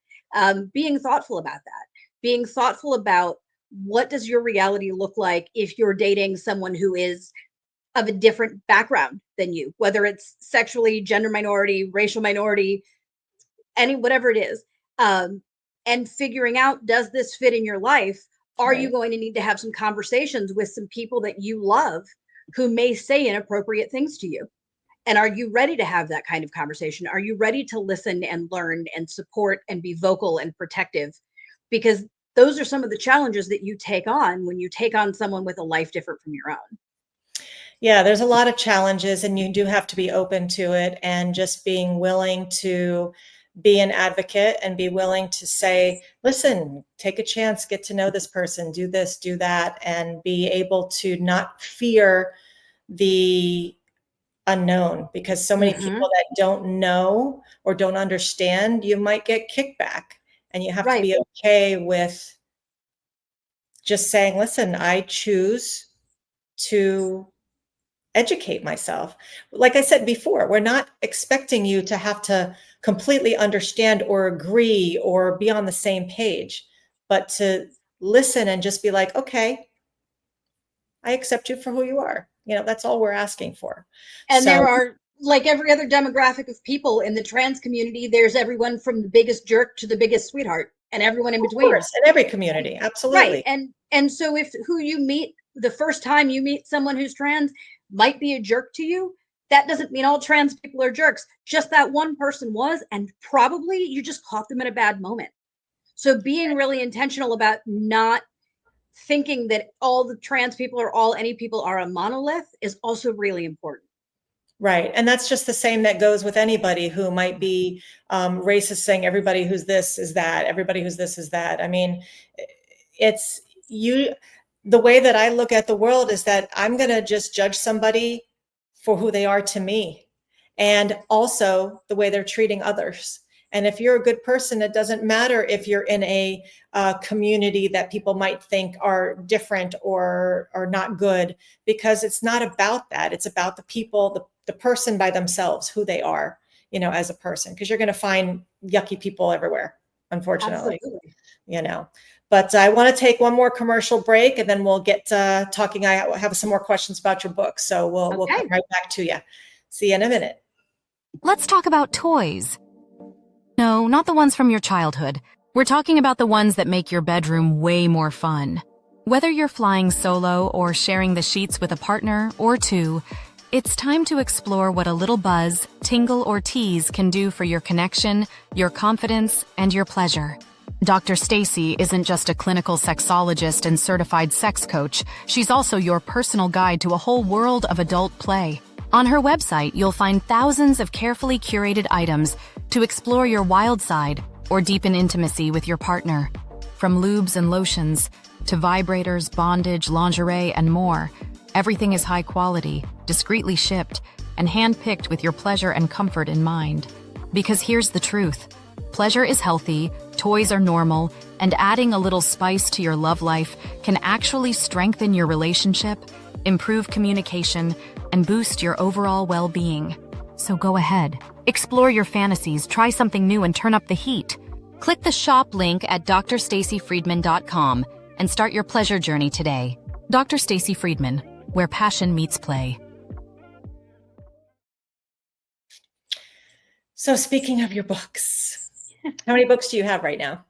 Being thoughtful about that, being thoughtful about what does your reality look like if you're dating someone who is of a different background than you, whether it's sexually, gender minority, racial minority, whatever it is, and figuring out, does this fit in your life? Are you Right. going to need to have some conversations with some people that you love who may say inappropriate things to you? And are you ready to have that kind of conversation? Are you ready to listen and learn and support and be vocal and protective? Because those are some of the challenges that you take on when you take on someone with a life different from your own. Yeah, there's a lot of challenges, and you do have to be open to it, and just being willing to be an advocate and be willing to say, listen, take a chance, get to know this person, do this, do that, and be able to not fear the unknown, because so many Hmm. people that don't know or don't understand, you might get kickback, and you have to Right. be okay with just saying, listen, I choose to educate myself. Like I said before, we're not expecting you to have to completely understand or agree or be on the same page, but to listen and just be like, okay, I accept you for who you are. That's all we're asking for. And So, there are, like every other demographic of people in the trans community, there's everyone from the biggest jerk to the biggest sweetheart and everyone in of between. course, in every community, Right. absolutely. And so if who you meet the first time you meet someone who's trans might be a jerk to you, that doesn't mean all trans people are jerks. Just that one person was, and probably you just caught them at a bad moment. So being really intentional about not thinking that all the trans people or all any people are a monolith is also really important. Right. And that's just the same that goes with anybody who might be racist, saying everybody who's this is that, everybody who's this is that. I mean, it's you. The way that I look at the world is that I'm going to just judge somebody for who they are to me, and also the way they're treating others. And if you're a good person, it doesn't matter if you're in a community that people might think are different or not good, because it's not about that. It's about the people, the person by themselves, who they are, as a person, because you're going to find yucky people everywhere, unfortunately, Absolutely. you know. But I want to take one more commercial break, and then we'll get talking. I have some more questions about your book, so we'll come Okay. right back to you. See you in a minute. Let's talk about toys. No, not the ones from your childhood. We're talking about the ones that make your bedroom way more fun. Whether you're flying solo or sharing the sheets with a partner or two, it's time to explore what a little buzz, tingle, or tease can do for your connection, your confidence, and your pleasure. Dr. Stacy isn't just a clinical sexologist and certified sex coach. She's also your personal guide to a whole world of adult play. On her website, you'll find thousands of carefully curated items to explore your wild side or deepen intimacy with your partner. From lubes and lotions to vibrators, bondage, lingerie, and more, everything is high quality, discreetly shipped, and hand-picked with your pleasure and comfort in mind. Because here's the truth. Pleasure is healthy, toys are normal, and adding a little spice to your love life can actually strengthen your relationship, improve communication, and boost your overall well-being. So go ahead, explore your fantasies, try something new, and turn up the heat. Click the shop link at drstacyfriedman.com and start your pleasure journey today. Dr. Stacy Friedman, where passion meets play. So speaking of your books, how many books do you have right now?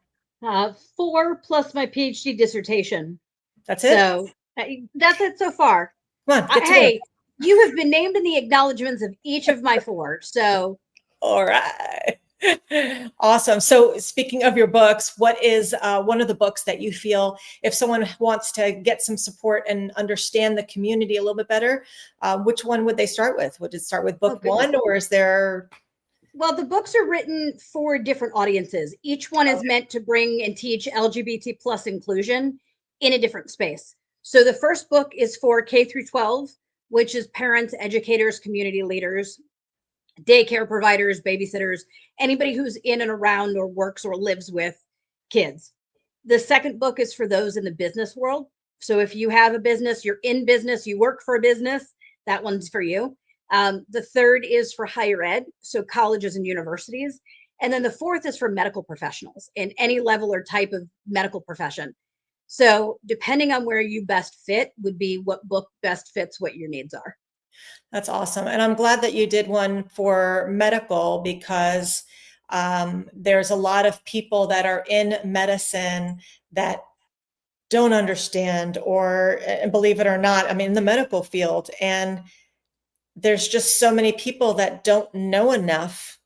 4 plus my PhD dissertation. That's it? So that's it so far. Come on, get to Hey, you have been named in the acknowledgments of each of my 4. So all right. Awesome. So speaking of your books, what is one of the books that you feel, if someone wants to get some support and understand the community a little bit better, which one would they start with? Would it start with book one, or is there? Well, the books are written for different audiences. Each one is meant to bring and teach LGBT plus inclusion in a different space. So the first book is for K through 12, which is parents, educators, community leaders, daycare providers, babysitters, anybody who's in and around or works or lives with kids. The second book is for those in the business world. So if you have a business, you're in business, you work for a business, that one's for you. The third is for higher ed, so colleges and universities. And then the fourth is for medical professionals in any level or type of medical profession. So depending on where you best fit would be what book best fits what your needs are. That's awesome. And I'm glad that you did one for medical, because there's a lot of people that are in medicine that don't understand, or, and believe it or not, I mean, in the medical field, and there's just so many people that don't know enough.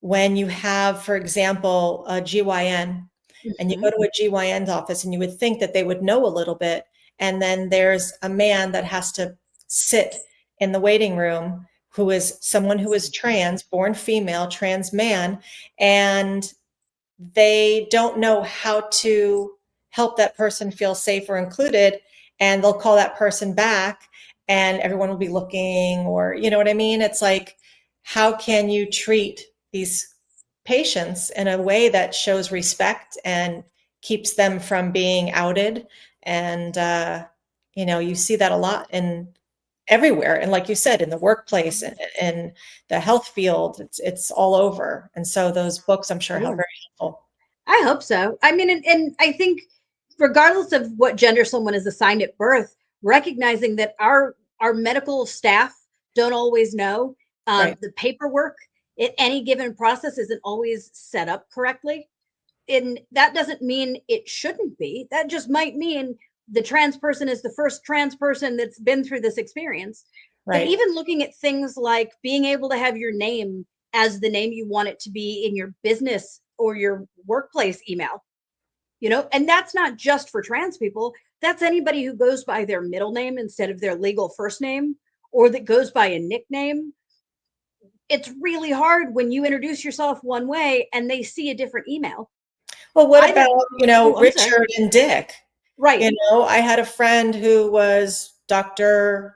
When you have, for example, a GYN, and you Mhm. go to a GYN's office, and you would think that they would know a little bit, and then there's a man that has to sit in the waiting room who is someone who is trans, born female, trans man, and they don't know how to help that person feel safe or included, and they'll call that person back, and everyone will be looking, or you know what I mean? It's like, how can you treat these patients in a way that shows respect and keeps them from being outed? And you see that a lot in everywhere, and like you said, in the workplace and in the health field, it's all over. And so those books, I'm sure, have Sure. very helpful. I hope so. I mean, and I think regardless of what gender someone is assigned at birth, recognizing that our medical staff don't always know, Right. the paperwork in any given process isn't always set up correctly. And that doesn't mean it shouldn't be. That just might mean the trans person is the first trans person that's been through this experience. But Right. even looking at things like being able to have your name as the name you want it to be in your business or your workplace email, and that's not just for trans people. That's anybody who goes by their middle name instead of their legal first name, or that goes by a nickname. It's really hard when you introduce yourself one way and they see a different email. Well, what I don't. about, Oh, I'm sorry. Richard and Dick? Right. I had a friend who was Dr.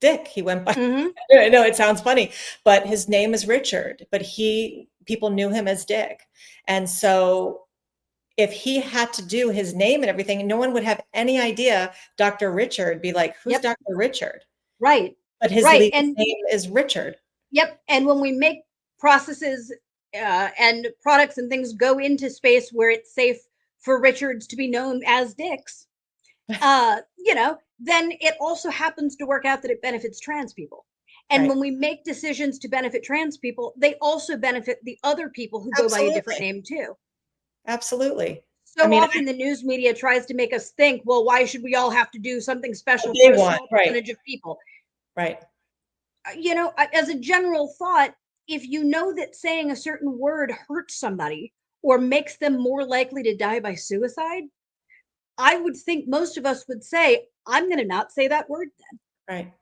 Dick. He went by, Hmm. I know it sounds funny, but his name is Richard, but people knew him as Dick. And so if he had to do his name and everything, no one would have any idea. Dr. Richard be like, who's Yep. Dr. Richard? Right. But his Right. legal And name is Richard. yep. And when we make processes and products and things go into space where it's safe for Richards to be known as Dicks, then it also happens to work out that it benefits trans people. And Right. when we make decisions to benefit trans people, they also benefit the other people who go by a different Absolutely. name too. Absolutely. I So mean, often the news media tries to make us think, well, why should we all have to do something special they for a want, small right, percentage of people? right. As a general thought, if you know that saying a certain word hurts somebody or makes them more likely to die by suicide, I would think most of us would say, I'm going to not say that word then. Right.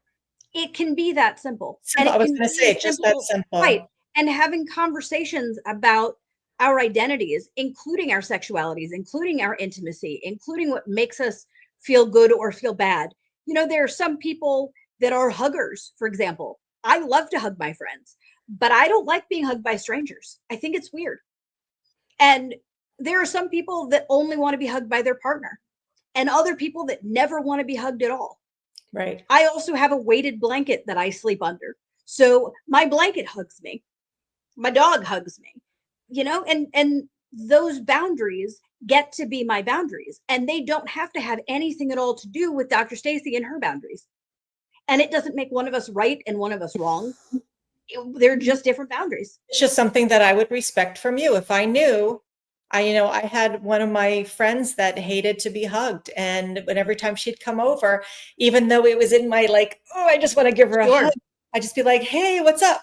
It can be that simple. And Simple. I it was can going to be say as just that simple, right? simple. And having conversations about our identities, including our sexualities, including our intimacy, including what makes us feel good or feel bad. There are some people that are huggers, for example. I love to hug my friends, but I don't like being hugged by strangers. I think it's weird. And there are some people that only want to be hugged by their partner, and other people that never want to be hugged at all. Right. I also have a weighted blanket that I sleep under. So my blanket hugs me. My dog hugs me. And those boundaries get to be my boundaries, and they don't have to have anything at all to do with Dr. Stacy and her boundaries. And it doesn't make one of us right and one of us wrong. They're just different boundaries. It's just something that I would respect from you. If I knew, I had one of my friends that hated to be hugged. And when every time she'd come over, even though it was in my like, oh, I just want to give her a hug, Sure. I'd just be like, hey, what's up?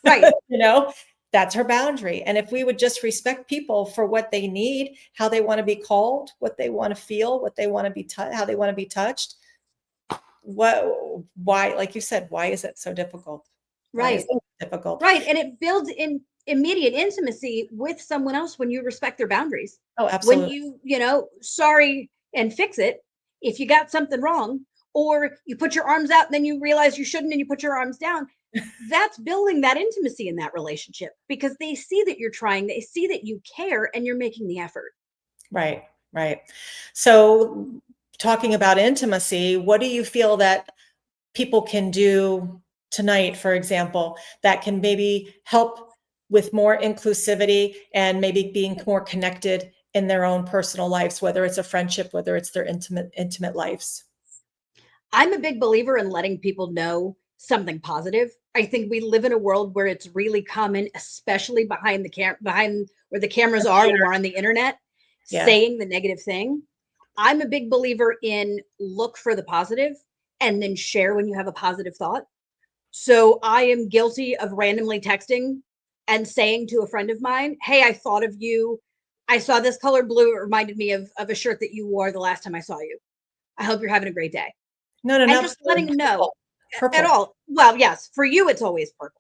Right. That's her boundary. And if we would just respect people for what they need, how they want to be called, what they want to feel, what they want to be, how they want to be touched, why, like you said, why is it so difficult? Why is Right. it difficult? Right. And it builds in immediate intimacy with someone else when you respect their boundaries. Oh, When absolutely. sorry and fix it if you got something wrong, or you put your arms out and then you realize you shouldn't and you put your arms down. That's building that intimacy in that relationship because they see that you're trying, they see that you care, and you're making the effort. Right, right. So talking about intimacy, what do you feel that people can do tonight, for example, that can maybe help with more inclusivity and maybe being more connected in their own personal lives, whether it's a friendship, whether it's their intimate lives? I'm a big believer in letting people know something positive. I think we live in a world where it's really common, especially behind where the cameras are when we're on the internet, Yeah. saying the negative thing. I'm a big believer in look for the positive and then share when you have a positive thought. So I am guilty of randomly texting and saying to a friend of mine, hey, I thought of you. I saw this color blue. It reminded me of a shirt that you wore the last time I saw you. I hope you're having a great day. No, And not just letting them know purple. at all. Well, yes, for you, it's always purple,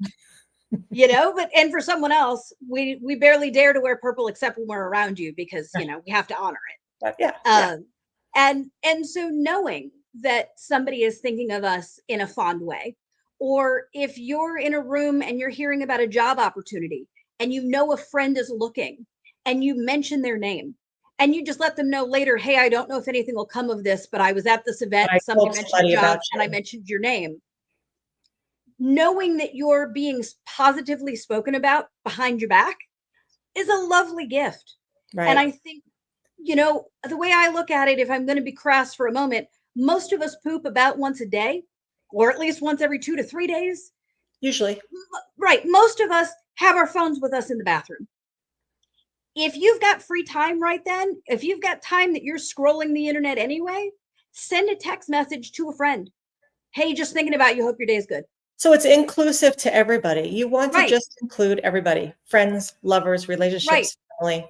but, and for someone else, we barely dare to wear purple except when we're around you because, we have to honor it. But yeah. And so knowing that somebody is thinking of us in a fond way, or if you're in a room and you're hearing about a job opportunity and a friend is looking and you mention their name and you just let them know later, hey, I don't know if anything will come of this, but I was at this event, I somebody told mentioned somebody a job about and I you. mentioned your name. Knowing that you're being positively spoken about behind your back is a lovely gift. Right. And I think, the way I look at it, if I'm going to be crass for a moment, most of us poop about once a day, or at least once every 2 to 3 days. Usually. Right. Most of us have our phones with us in the bathroom. If you've got free time right then, if you've got time that you're scrolling the internet anyway, send a text message to a friend. Hey, just thinking about you. Hope your day is good. So it's inclusive to everybody. You want to Right. just include everybody, friends, lovers, relationships, family.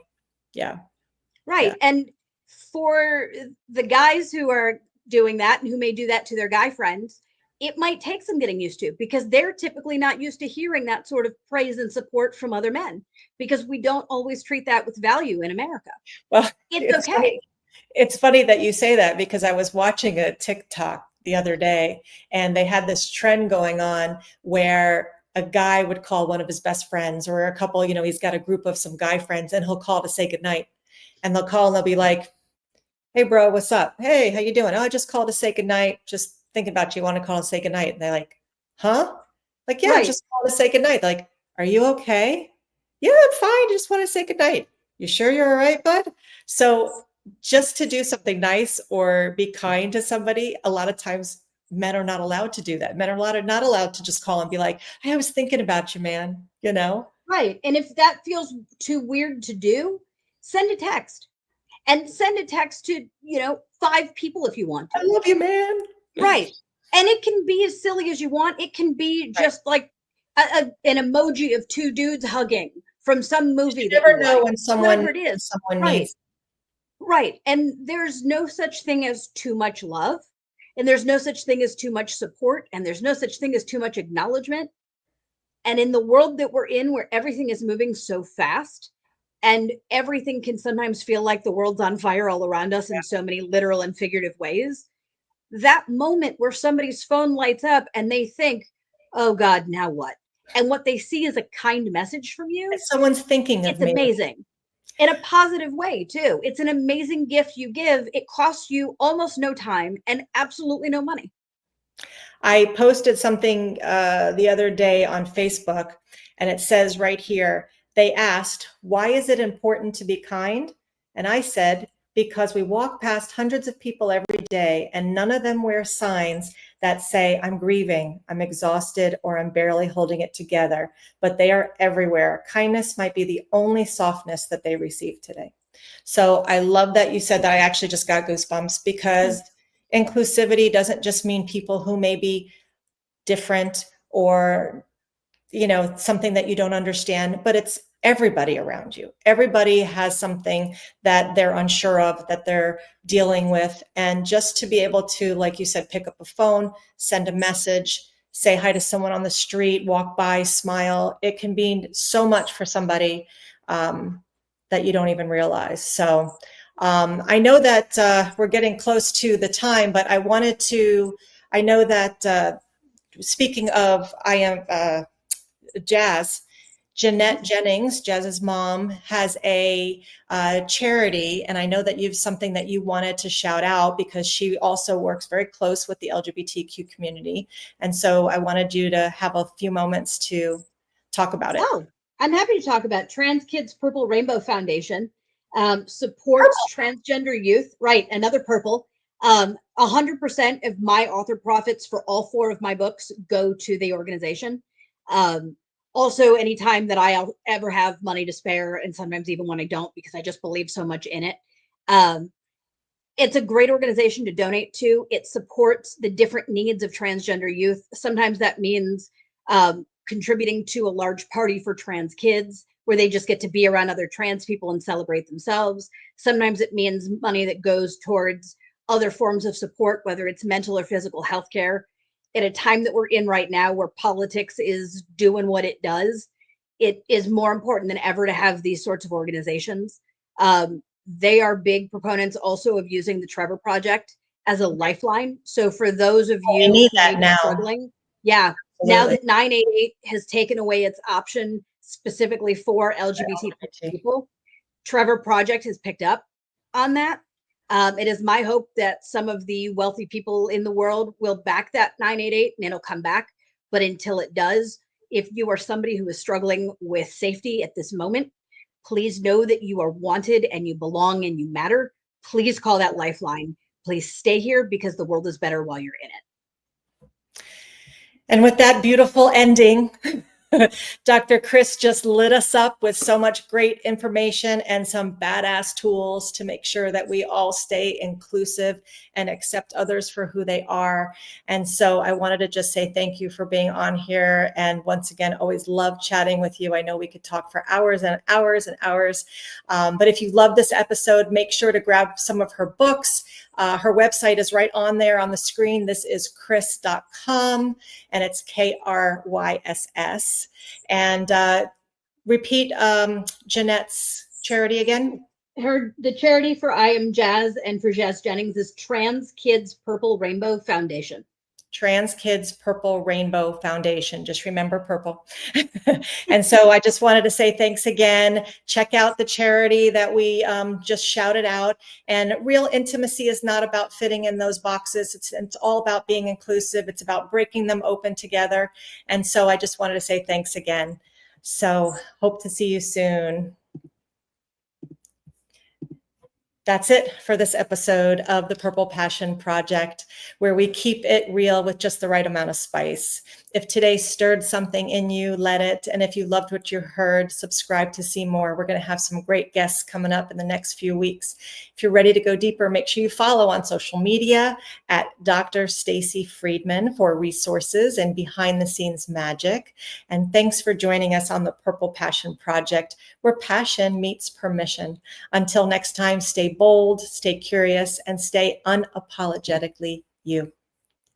Yeah. Right. Yeah. And for the guys who are doing that and who may do that to their guy friends, it might take some getting used to because they're typically not used to hearing that sort of praise and support from other men because we don't always treat that with value in America. Well, It's okay. Funny. It's funny that you say that because I was watching a TikTok the other day and they had this trend going on where a guy would call one of his best friends or a couple, he's got a group of some guy friends and he'll call to say goodnight. And they'll call and they'll be like, hey, bro, what's up? Hey, how you doing? Oh, I just called to say goodnight. Just thinking about you. Want to call and say goodnight. And they're like, huh? Like, yeah, Right. just call to say goodnight. They're like, are you okay? Yeah, I'm fine. Just want to say goodnight. You sure you're all right, bud? So just to do something nice or be kind to somebody, a lot of times men are not allowed to do that. Men are not allowed to just call and be like, hey, I was thinking about you, man, Right. And if that feels too weird to do, send a text. And send a text to, 5 people if you want to. I love you, man. Right. And it can be as silly as you want. It can be just like an emoji of 2 dudes hugging from some movie. You that never you know like. when Whatever it is. someone Right. needs. Right. And there's no such thing as too much love. And there's no such thing as too much support. And there's no such thing as too much acknowledgement. And in the world that we're in, where everything is moving so fast, and everything can sometimes feel like the world's on fire all around us in so many literal and figurative ways. That moment where somebody's phone lights up and they think, oh God, now what? And what they see is a kind message from you. Someone's thinking of It's me. amazing. In a positive way, too. It's an amazing gift you give. It costs you almost no time and absolutely no money. I posted something the other day on Facebook, and it says right here, they asked, why is it important to be kind? And I said, because we walk past hundreds of people every day, and none of them wear signs that say, I'm grieving, I'm exhausted, or I'm barely holding it together, but they are everywhere. Kindness might be the only softness that they receive today. So I love that you said that. I actually just got goosebumps because inclusivity doesn't just mean people who may be different or, something that you don't understand, but it's everybody around you. Everybody has something that they're unsure of, that they're dealing with. And just to be able to, like you said, pick up a phone, send a message, say hi to someone on the street, walk by, smile, it can mean so much for somebody that you don't even realize. So I know that we're getting close to the time, but I know that speaking of, I am Jazz, Jeanette Jennings, Jazz's mom, has a charity, and I know that you have something that you wanted to shout out because she also works very close with the LGBTQ community. And so I wanted you to have a few moments to talk about it. Oh, I'm happy to talk about Trans Kids Purple Rainbow Foundation. Supports transgender youth. Right, another purple. 100% of my author profits for all 4 of my books go to the organization. Also, anytime that I'll ever have money to spare, and sometimes even when I don't, because I just believe so much in it. It's a great organization to donate to. It supports the different needs of transgender youth. Sometimes that means contributing to a large party for trans kids where they just get to be around other trans people and celebrate themselves. Sometimes it means money that goes towards other forms of support, whether it's mental or physical health care. At a time that we're in right now where politics is doing what it does, it is more important than ever to have these sorts of organizations. They are big proponents also of using the Trevor Project as a lifeline. So for those of you I need who that may be now. struggling, yeah, now that 988 has taken away its option specifically for LGBT people, Trevor Project has picked up on that. It is my hope that some of the wealthy people in the world will back that 988 and it'll come back. But until it does, if you are somebody who is struggling with safety at this moment, please know that you are wanted and you belong and you matter. Please call that lifeline. Please stay here because the world is better while you're in it. And with that beautiful ending, Dr. Kryss just lit us up with so much great information and some badass tools to make sure that we all stay inclusive and accept others for who they are. And so I wanted to just say thank you for being on here. And once again, always love chatting with you. I know we could talk for hours and hours and hours. But if you love this episode, make sure to grab some of her books. Her website is right on there on the screen. This is kryss.com and it's KRYSS. And repeat Jeanette's charity again. The charity for I Am Jazz and for Jazz Jennings is Trans Kids Purple Rainbow Foundation. Trans Kids Purple Rainbow Foundation. Just remember purple. And so I just wanted to say thanks again. Check out the charity that we just shouted out. And real intimacy is not about fitting in those boxes. It's all about being inclusive. It's about breaking them open together. And so I just wanted to say thanks again. So hope to see you soon. That's it for this episode of the Purple Passion Project, where we keep it real with just the right amount of spice. If today stirred something in you, let it. And if you loved what you heard, subscribe to see more. We're going to have some great guests coming up in the next few weeks. If you're ready to go deeper, make sure you follow on social media at Dr. Stacy Friedman for resources and behind the scenes magic. And thanks for joining us on the Purple Passion Project, where passion meets permission. Until next time, stay bold, stay curious, and stay unapologetically you.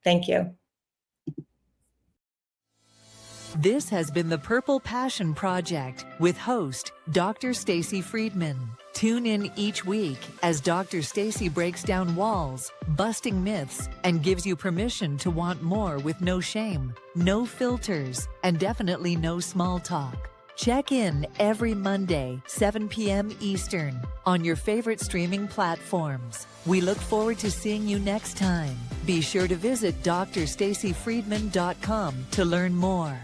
Thank you. This has been the Purple Passion Project with host Dr. Stacy Friedman. Tune in each week as Dr. Stacy breaks down walls, busting myths, and gives you permission to want more with no shame, no filters, and definitely no small talk. Check in every Monday, 7 p.m. Eastern, on your favorite streaming platforms. We look forward to seeing you next time. Be sure to visit drstacyfriedman.com to learn more.